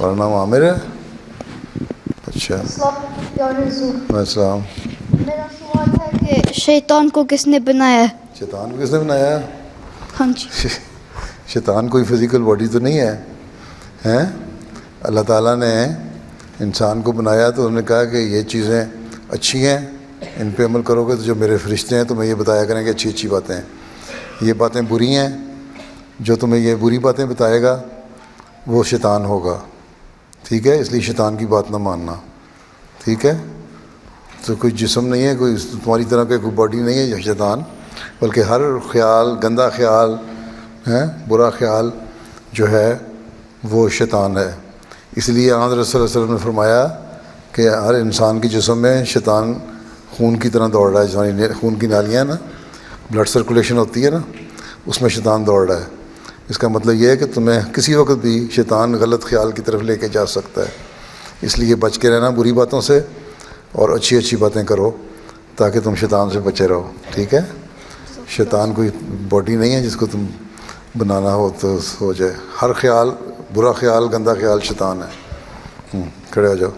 تمہارا نام عامر ہے؟ اچھا. السلام. میرا سوال ہے کہ شیطان کو کس نے بنایا ہے؟ شیطان کو کس نے بنایا؟ ہاں جی. شیطان کوئی فزیکل باڈی تو نہیں ہے. ہیں اللہ تعالیٰ نے انسان کو بنایا تو انہوں نے کہا کہ یہ چیزیں اچھی ہیں، ان پہ عمل کرو گے تو جو میرے فرشتے ہیں تمہیں یہ بتایا کریں گے اچھی اچھی باتیں. یہ باتیں بری ہیں، جو تمہیں یہ بری باتیں بتائے گا وہ شیطان ہوگا. ٹھیک ہے، اس لیے شیطان کی بات نہ ماننا. ٹھیک ہے، تو کوئی جسم نہیں ہے، کوئی تمہاری طرح کا کوئی باڈی نہیں ہے یہ شیطان، بلکہ ہر خیال، گندا خیال ہے، برا خیال جو ہے وہ شیطان ہے. اس لیے آن رسول اللہ علیہ وسلم نے فرمایا کہ ہر انسان کے جسم میں شیطان خون کی طرح دوڑ رہا ہے. جسمانی خون کی نالیاں ہیں نا، بلڈ سرکولیشن ہوتی ہے نا، اس میں شیطان دوڑ رہا ہے. اس کا مطلب یہ ہے کہ تمہیں کسی وقت بھی شیطان غلط خیال کی طرف لے کے جا سکتا ہے. اس لیے بچ کے رہنا بری باتوں سے اور اچھی اچھی باتیں کرو تاکہ تم شیطان سے بچے رہو. ٹھیک ہے، شیطان کوئی باڈی نہیں ہے جس کو تم بنانا ہو تو ہو جائے. ہر خیال، برا خیال، گندا خیال شیطان ہے. کھڑے ہو جاؤ.